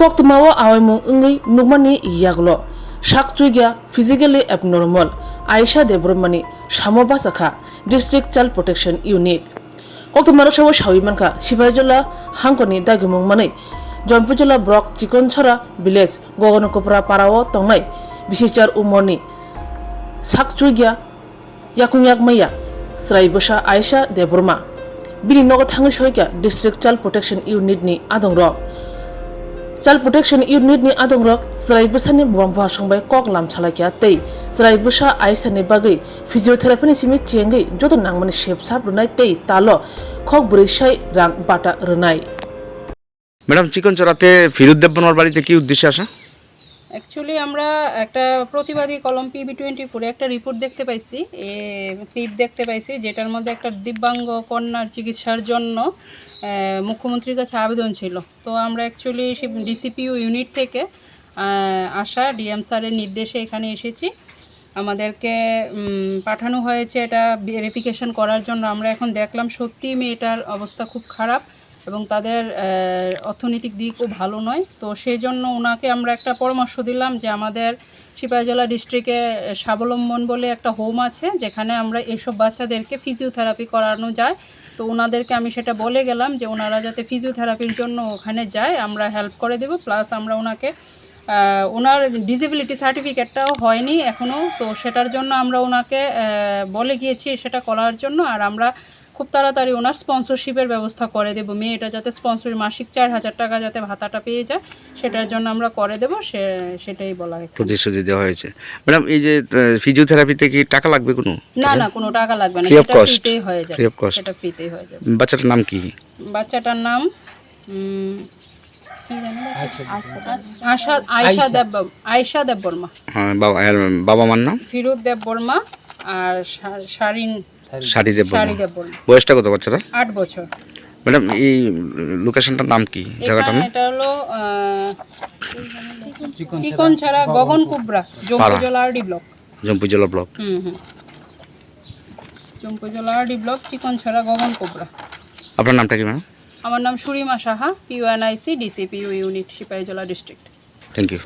Koktumawa awaimu ngi nugmani yaglo. Shaktuigya physically abnormal. Aisha Debromani Shamo Basaka District Child Protection Unit. Koktumaro shawo shawimanka Shibajola Hankoni Dagimung Mani. Jompujola Brock Chikonchora Village Gogonokopra Parawo Tongai Bisichar Umoni. Shaktuigya Yakunyak Maya Sraibosha Aisha Debroma. Bini Nogo Tangishoika District Child Protection Unit ni Adongro. Child Protection Unit ni adongrok Sraibosha ni bwangba songbai kok lam chalakya tei Sraibosha Aisha ni bagai physiotherapy ni simi chengai joto nangmani shepsap runai tei talo khok burishai rang bata runai. Madam চিকনচড়াতে ফিরোজ দেববর্মার বাড়িতে কি উদ্দেশ্যে আসা? Actually আমরা একটা প্রতিবাদী কলম PB24 একটা রিপোর্ট দেখতে পাইছি, ক্লিপ দেখতে পাইছি, যেটার মধ্যে একটা দিব্যাঙ্গ কন্যার চিকিৎসার জন্য মুখ্যমন্ত্রীর কাছে আবেদন ছিল। তো আমরা অ্যাকচুয়ালি ডিসিপিউ ইউনিট থেকে আসা ডিএম স্যারের নির্দেশে এখানে এসেছি। আমাদেরকে পাঠানো হয়েছে এটা ভেরিফিকেশন করার জন্য। আমরা এখন দেখলাম সত্যি মেয়েটার অবস্থা খুব খারাপ এবং তাদের অর্থনৈতিক দিকও ভালো নয়। তো সেই জন্য ওনাকে আমরা একটা পরামর্শ দিলাম যে আমাদের সিপাহীজলা ডিস্ট্রিক্টে স্বাবলম্বন বলে একটা হোম আছে, যেখানে আমরা এসব বাচ্চাদেরকে ফিজিওথেরাপি করানো যায়। তো ওনাদেরকে আমি সেটা বলে গেলাম যে ওনারা যাতে ফিজিওথেরাপির জন্য ওখানে যায়, আমরা হেল্প করে দেব। প্লাস আমরা ওনাকে ওনার ডিসেবিলিটি সার্টিফিকেটটাও হয়নি এখনও, তো সেটার জন্য আমরা ওনাকে বলে গিয়েছি সেটা করার জন্য। আর আমরা খুব তাড়াতাড়ি ওনার স্পন্সরশিপের ব্যবস্থা করে দেবো। মেয়েটা যাতে স্পন্সর মাসিক 4000 টাকা যাতে ভাতাটা পেয়ে যায় সেটার জন্য আমরা করে দেবো, সেটাই বলা হয়। প্রতিশ্রুতি দেওয়া হয়েছে। ম্যাডাম এই যে ফিজিওথেরাপিতে কি টাকা লাগবে কোনো? না কোনো টাকা লাগবে না, সেটা ফ্রিতেই হয়ে যাবে। সেটা ফ্রিতেই হয়ে যাবে। বাচ্চাটার নাম কি? বাচ্চাটার নাম আয়শা দেববর্মা। হ্যাঁ, বাবা মার নাম ফিরোজ দেববর্মা আর শাড়ি দেববর্মা। বয়সটা কত বাচ্চাটা? 8 বছর। ম্যাডাম এই লোকেশনটার নাম কি, জায়গাটার নাম? এটা হলো Chikanchhara Gagan Kubra, Jampuijala RD block. Jampuijala block. Jampuijala RD block, Chikanchhara Gagan Kubra. আপনার নামটা কি ম্যাডাম? আমার নাম Surima Saha, PUNIC DCPU unit, Sepahijala district. Thank you.